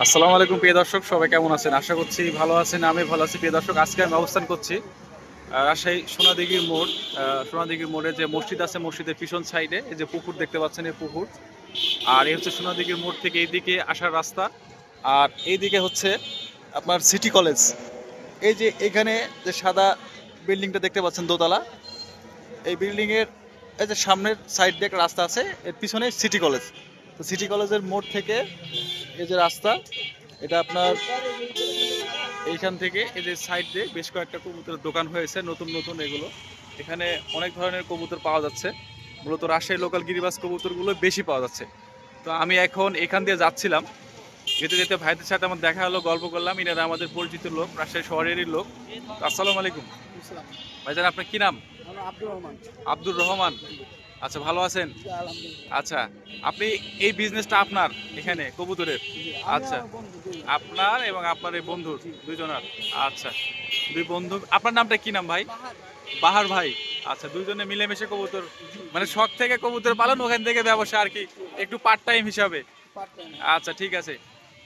আসসালামু আলাইকুম প্রিয় দর্শক, সবাই কেমন আছেন? আশা করছি ভালো আছেন। আমি ভালো আছি। প্রিয় দর্শক, আজকে আমি অবস্থান করছি রাজশাহী সোনাদিঘির মোড়। সোনাদিঘির মোড়ে যে মসজিদ আছে, মসজিদের পিছন সাইডে এই যে পুকুর দেখতে পাচ্ছেন, এই পুকুর। আর এই হচ্ছে সোনাদিঘির মোড় থেকে এইদিকে আসার রাস্তা। আর এইদিকে হচ্ছে আপনার সিটি কলেজ। এই যে এখানে যে সাদা বিল্ডিংটা দেখতে পাচ্ছেন, দোতলা, এই বিল্ডিংয়ের এই যে সামনের সাইড দিয়ে একটা রাস্তা আছে, এর পিছনে সিটি কলেজ। তো সিটি কলেজের মোড় থেকে এই যে রাস্তা, এটা আপনার এইখান থেকে এই যে সাইড দিয়ে বেশ কয়েকটা কবুতরের দোকান হয়েছে, নতুন নতুন এগুলো। এখানে অনেক ধরনের কবুতর পাওয়া যাচ্ছে, মূলত রাজশাহী লোকাল গিরিবাজ কবুতরগুলো বেশি পাওয়া যাচ্ছে। তো আমি এখন এখান দিয়ে যাচ্ছিলাম, যেতে যেতে ভাইদের সাথে আমার দেখা হলো, গল্প করলাম। ইনারা আমাদের পরিচিত লোক, রাজশাহী শহরেরই লোক। তো আসসালামু আলাইকুম ভাইজান, আপনার কি নাম? আব্দুর রহমান। আব্দুর রহমান। আচ্ছা, ভালো আছেন? জি, আলহামদুলিল্লাহ। আচ্ছা, আপনি এই বিজনেসটা আপনার এখানে কবুতরের? জি, আচ্ছা, আমার বন্ধু, জি। আপনার এবং আপনার এই বন্ধুর দুইজনার? আচ্ছা, দুই বন্ধু। আপনার নামটা কি নাম ভাই? বাহার। বাহার ভাই। আচ্ছা, দুইজনে মিলেমিশে কবুতর, মানে শখ থেকে কবুতর পালন, ওখান থেকে ব্যবসা আর কি, একটু পার্ট টাইম হিসাবে। পার্ট-টাইম। আচ্ছা, ঠিক আছে।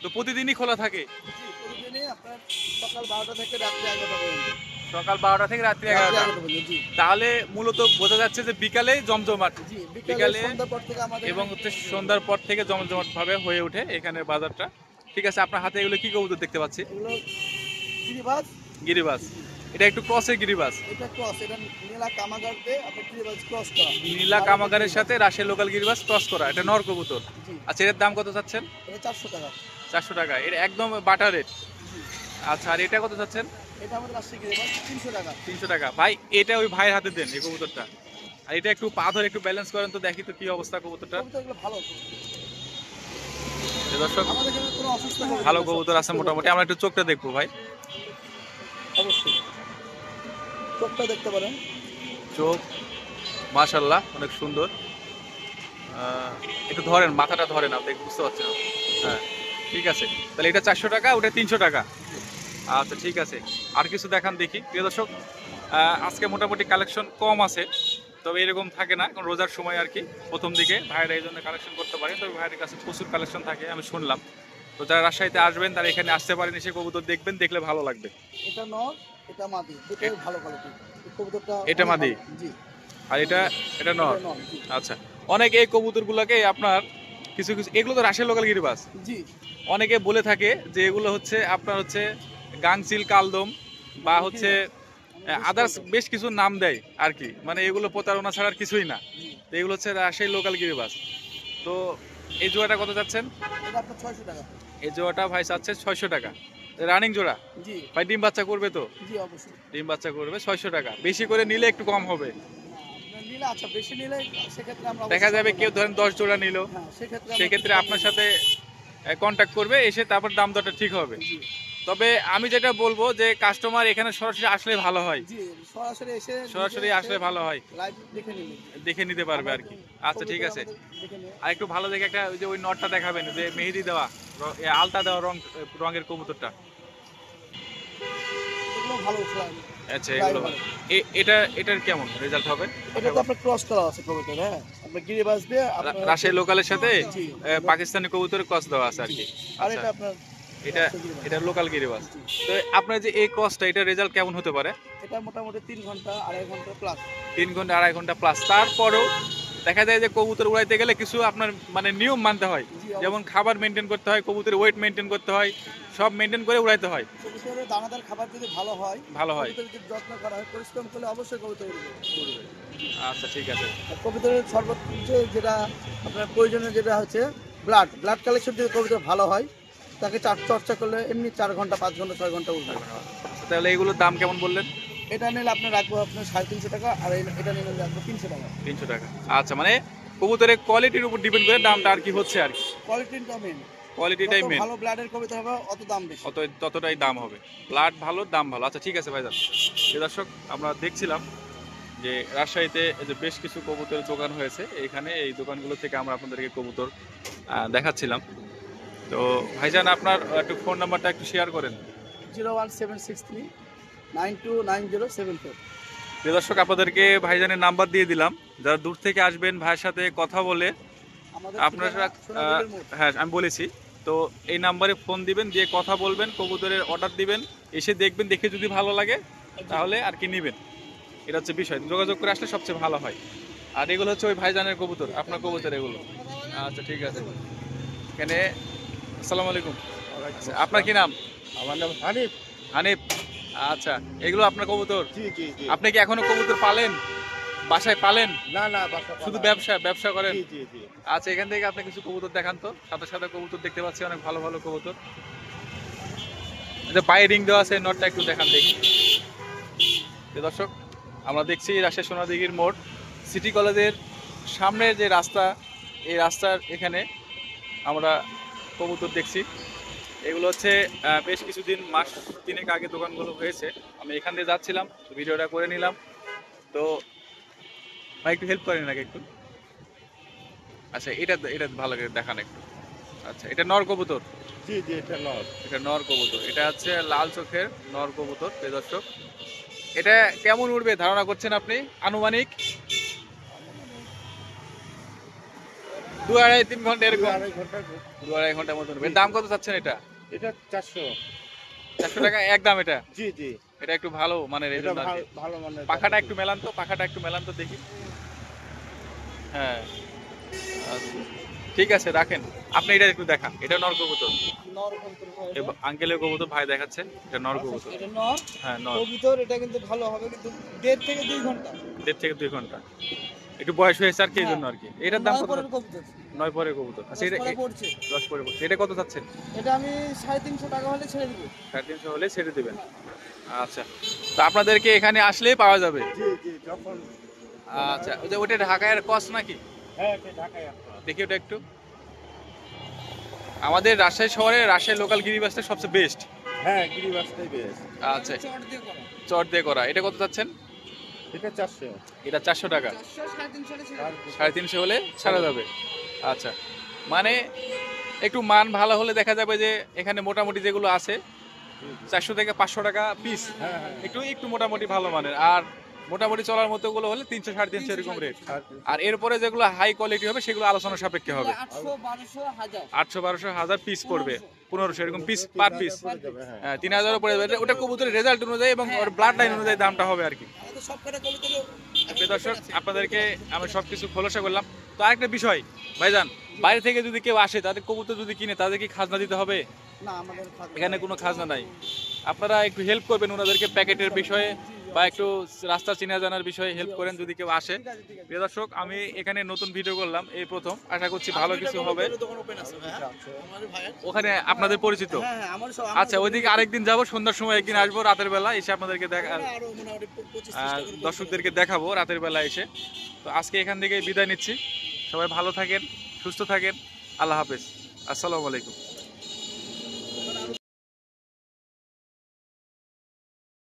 তো প্রতিদিনই খোলা থাকে? জি, প্রতিদিনই আপনার সকাল 12টা থেকে রাত্রি 11টা পর্যন্ত। সকাল 12টা থেকে রাত্রি রাত্রি 11টা? 11টা পর্যন্ত, জি। তাহলে মূলত বোঝা যাচ্ছে যে বিকালে জমজমাট। জি, বিকালে সন্ধ্যার পর থেকে আমাদের এবং হচ্ছে সন্ধ্যার পর থেকে জমজমাট ভাবে হয়ে ওঠে এখানে বাজারটা। ঠিক আছে, আপনার হাতে এগুলো কি কবুতর দেখতে পাচ্ছি? এগুলো গিরিবাজ। গিরিবাজ। এটা একটু ক্রসের গিরিবাজ। এটা ক্রস, এটা নীলা কামাগার দিয়ে আপনার গিরিবাজ ক্রস করা। নীলা কামাগারের সাথে রাজশাহী লোকাল গিরিবাজ ক্রস করা, এটা নর কবুতর। জি, আচ্ছা, এর দাম কত চাচ্ছেন? এটা 400 টাকা। 400 টাকা? এটা একদম বাটার রেট। জি, আচ্ছা, আর এটা কত চাচ্ছেন? এটা আমাদের রাজশাহী গিরিবাজ 300 টাকা। 300 টাকা। ভাই, এটা ওই ভাইয়ের হাতে দেন এই কবুতরটা। আর এটা একটু পা ধরে একটু ব্যালেন্স করেন তো, দেখি তো কি অবস্থা কবুতরটা। কবুতরগুলো ভালো। দর্শক, আমাদের এখানে কোনো অসুস্থ কবুতর ভালো নেই, কবুতর আছে সুস্থ মোটামুটি। কবুতর। আমরা একটু চোখটা দেখবো ভাই। অবশ্যই চোখটা দেখতে পারেন। চোখ মাশাআল্লাহ অনেক সুন্দর। একটু ধরেন, মাথাটা ধরেন, আপনি বুঝতে পারছেন না। হ্যাঁ, ঠিক আছে। তাহলে এটা 400 টাকা, ওটা 300 টাকা। আচ্ছা, ঠিক আছে। আর কিছু দেখান দেখি প্রিয় দর্শক। আজকে মোটামুটি কালেকশন কম আছে, তবে এরকম থাকে না, কারণ রোজার সময় আর কি প্রথম দিকে ভাইরা এই জন্য কালেকশন করতে পারে। তবে ভাইয়ের কাছে প্রচুর কালেকশন থাকে আমি শুনলাম। তো যারা রাজশাহীতে আসবেন তারা এখানে আসতে পারেন, এসে কবুতর দেখবেন, দেখলে ভালো লাগবে। এটা নর, এটা মাদি, দুটোই ভালো কোয়ালিটি। কবুতরটা এটা অনেক মাদি? ভালো। জি, আর এটা নর? এটা নর, জি। আচ্ছা। অনেকে এই কবুতরগুলোকে আপনার কিছু কিছু, এগুলো তো রাজশাহী লোকাল গিরিবাজ, জি, অনেকে বলে থাকে যে এগুলো হচ্ছে আপনার হচ্ছে গাংচিল, কালদম বা হচ্ছে আদার্স বেশ কিছু নাম দেয় আর কি, মানে এগুলো প্রতারণা ছাড়া আর কিছুই না। জি। তো এগুলো হচ্ছে রাজশাহী লোকাল গিরিবাজ। তো এই জোড়াটা কত যাচ্ছেন? এটা আপনার 600 টাকা। এই জোড়াটা ভাই চাচ্ছে 600 টাকা। রানিং জোড়া জি, ভাই, ডিম বাচ্চা করবে তো? জি, অবশ্যই। ডিম বাচ্চা করবে, 600 টাকা। বেশি করে নিলে একটু কম হবে। না, আপনার নিলে আচ্ছা বেশি নিলে সেক্ষেত্রে আমরা দেখা অবশ্যই যাবে করবো কেউ না। ধরেন 10 জোড়া নিল, হ্যাঁ, সেক্ষেত্রে আমরা সেক্ষেত্রে কিছু আপনার কম সাথে কন্ট্যাক্ট করবে, এসে তারপর দাম দরটা ঠিক হবে। করবো। জি, তবে আমি যেটা বলবো যে কাস্টমার এখানে সরাসরি আসলে ভালো হয়, জি, সরাসরি এসে সরাসরি আসলে ভালো হয়, লাইভ দেখে নিলে দেখে নিতে পারবে আর কি। আচ্ছা, ঠিক আছে। দেখে নিয়ে আর একটু ভালো দেখে একটা ওই যে ওই নটটা দেখাবেন, যে মেহেদি দেওয়া আলতা দেওয়া রঙের কবুতরটা। এগুলো ভালো ফ্লাই। আচ্ছা, এগুলো ভালো। এটার কেমন রেজাল্ট হবে? এটা তো আপনার ক্রস করা আছে কবুতর, হ্যাঁ। আপনার গিরিবাজ দিয়ে আপনার রাজশাহী লোকালের সাথে জি, পাকিস্তানি কবুতরের ক্রস দেওয়া আছে আর কি। আর আচ্ছা, এটা আপনার এটা এটা লোকাল গিরিবাজ। জি। তো আপনার যে এই ক্রসটা, এটা রেজাল্ট কেমন হতে পারে? এটা মোটামুটি 3 ঘন্টা 2.5 ঘন্টা প্লাস। 3 ঘন্টা 2.5 ঘন্টা প্লাস। তারপরেও দেখা যায় যে কবুতর উড়াইতে গেলে কিছু আপনার মানে নিয়ম মানতে হয়, জি, যেমন খাবার মেনটেন করতে হয়, কবুতরের ওয়েট মেনটেন করতে হয়, সব মেনটেন করে উড়াইতে হয়। কবুতরের দানাদার খাবার যদি ভালো হয়, ভালো হয়। কবুতরের যদি যত্ন করা হয়, পরিশ্রম করলে অবশ্যই কবুতর উড়বে। আচ্ছা, ঠিক আছে। আর কবুতরের সর্বোচ্চ যেটা আপনার প্রয়োজনীয় যেটা হচ্ছে ব্লাড কালেকশন যদি কবুতর ভালো হয়, তাকে চর্চা করলে এমনি 4 ঘন্টা 5 ঘন্টা 6 ঘন্টা উঠবে। তাহলে এগুলোর দাম কেমন বললেন? এটা নিলে আপনার রাখবো আপনার 350 টাকা, আর এটা নিলে রাখবো 300 টাকা। 300 টাকা। আচ্ছা, মানে কবুতরের কোয়ালিটির উপর ডিপেন্ড করে দামটা আর কি হচ্ছে আর কি। কোয়ালিটিটা মেন। কোয়ালিটিটাই যত মেন, ভালো ব্লাডের কবুতর হবে অত দাম বেশি। ততটাই দাম হবে। ব্লাড ভালো, দাম ভালো। আচ্ছা, ঠিক আছে ভাইজান। এই দর্শক, আমরা দেখছিলাম যে রাজশাহীতে এই যে বেশ কিছু কবুতরের দোকান হয়েছে এখানে, এই দোকানগুলো থেকে আমরা আপনাদেরকে কবুতর দেখাচ্ছিলাম। তো ভাইজান, আপনার একটু ফোন নাম্বারটা একটু শেয়ার করেন। 01763 929074। প্রিয় দর্শক, আপনাদেরকে ভাইজানের নাম্বার দিয়ে দিলাম। যারা দূর থেকে আসবেন ভাইয়ের সাথে কথা বলে আমাদের আপনারা ঠিকানা সোনাদীঘির মোড়। হ্যাঁ, আমি বলেছি তো এই নাম্বারে ফোন দিবেন, দিয়ে কথা বলবেন, কবুতরের অর্ডার দিবেন, এসে দেখবেন, দেখে যদি ভালো লাগে তাহলে আর কি নেবেন। এটা হচ্ছে বিষয়, যোগাযোগ করে আসলে সবচেয়ে ভালো হয়। আর এগুলো হচ্ছে ওই ভাইজানের কবুতর, আপনার কবুতর এগুলো। আচ্ছা ঠিক আছে। এখানে আসসালামু আলাইকুম। আচ্ছা, আপনার কি নাম? আমার নাম হানিফ। হানিফ। আচ্ছা, এগুলো আপনার কবুতর? জি জি জি। আপনি কি এখনো কবুতর পালেন, বাসায় পালেন? না না, বাসা শুধু ব্যবসা করেন? জি জি জি। আচ্ছা, এখান থেকে আপনি কিছু কবুতর দেখান তো। সাদা সাদা কবুতর দেখতে পাচ্ছি, অনেক ভালো ভালো কবুতর। পায়ে রিং দেওয়া আছে, নটটা একটু দেখান দেখি। দর্শক, আমরা দেখছি রাজশাহী সোনাদিঘির মোড়, সিটি কলেজের সামনে যে রাস্তা, এই রাস্তার এখানে আমরা কবুতর দেখছি। এগুলো হচ্ছে বেশ কিছুদিন, মাস 3 আগে দোকানগুলো হয়েছে। আমি এখান দিয়ে যাচ্ছিলাম, ভিডিওটা করে নিলাম। তো ভাই একটু হেল্প করেন নাকি একটু? আচ্ছা, এটা এটা ভালো করে দেখান একটু। আচ্ছা, এটা নর কবুতর? জি জি, এটা নর। এটা নর কবুতর, এটা হচ্ছে লাল চোখের নর কবুতর। প্রিয় দর্শক, এটা কেমন উড়বে ধারণা করছেন আপনি আনুমানিক? 2-2.5-3 ঘন্টা এরকম? 2-2.5 ঘন্টার মতন। এর দাম কত চাচ্ছেন এটা? এটা 400। 400 টাকা একদম এটা? জি জি। এটা একটু ভালো মানের, এই জন্য আর কি। ভালো মানের। পাখাটা একটু মেলান তো, পাখাটা একটু মেলান তো দেখি। হ্যাঁ, আচ্ছা, ঠিক আছে, রাখেন। আপনি এটা একটু দেখান, এটা নর কবুতর। নর কবুতর ভাই। আঙ্কেলের কবুতর ভাই দেখাচ্ছে, এটা নর কবুতর। এটা নর। হ্যাঁ, নর কবুতর, এটা কিন্তু ভালো হবে, কিন্তু 1.5 থেকে 2 ঘন্টা। 1.5 থেকে 2 ঘন্টা। একটু বয়স হয়েছে আর কি, এই জন্য আর কি। এটার দাম কত? কবুতর 9 পরে কবুতর। আচ্ছা, এটা পড়ছে। 10 পরে পড়ছে। এটা কত চাচ্ছেন? এটা আমি 350 টাকা হলে ছেড়ে দিব। 350 হলে ছেড়ে দেবেন। আচ্ছা, তো আপনাদেরকে এখানে আসলেই পাওয়া যাবে? জি জি, যখন। আচ্ছা, ওটা ঢাকায় কস নাকি? হ্যাঁ, এটা ঢাকায় আছে। দেখি ওটা একটু। আমাদের রাজশাহী শহরে রাজশাহী লোকাল গিরিবাসটা সবচেয়ে বেস্ট। হ্যাঁ, গিরিবাসটাই বেশ। আচ্ছা, চট দিয়ে করা। এটা কত চাচ্ছেন? এটা 400। এটা 400 টাকা। 350 হলে ছাড়া যাবে। আচ্ছা, মানে একটু মান ভালো হলে দেখা যাবে যে এখানে মোটামুটি যেগুলো আছে 400 থেকে 500 টাকা পিস। হ্যাঁ হ্যাঁ। একটু মোটামুটি ভালো মানের, আর মোটামুটি চলার মতো গুলো হলে 300-350 এরকম রেট। আর এরপরে যেগুলো হাই কোয়ালিটি হবে সেগুলো আলোচনা সাপেক্ষে হবে। 800-1200 পিস পড়বে, 1500 এরকম পিস পার পিস। হ্যাঁ, 3000 পড়ে যাবে। ওটা কবুতরের রেজাল্ট অনুযায়ী এবং ওর ব্লাড লাইন অনুযায়ী দামটা হবে আর কি। প্রিয় দর্শক, আপনাদেরকে আমি সবকিছু খোলাসা করলাম। তো আরেকটা বিষয় ভাইজান, বাইরে থেকে যদি কেউ আসে, তাদের কবুতর যদি কিনে, তাদের কি খাজনা দিতে হবে? না, আমাদের এখানে কোনো খাজনা নাই। আপনারা একটু হেল্প করবেন ওনাদেরকে প্যাকেটের বিষয়ে, বা একটু রাস্তা চিনা জানার বিষয়ে হেল্প করেন যদি কেউ আসে। প্রিয় দর্শক, আমি এখানে নতুন ভিডিও করলাম, এই প্রথম। আশা করছি ভালো কিছু হবে। ওখানে আপনাদের পরিচিত? আচ্ছা, ওইদিকে আরেকদিন যাবো, সন্ধ্যার সময় একদিন আসবো, রাতের বেলা এসে আপনাদেরকে দর্শকদেরকে দেখাবো রাতের বেলা এসে। তো আজকে এখান থেকে বিদায় নিচ্ছি। সবাই ভালো থাকেন, সুস্থ থাকেন। আল্লাহ হাফেজ, আসসালামু আলাইকুম।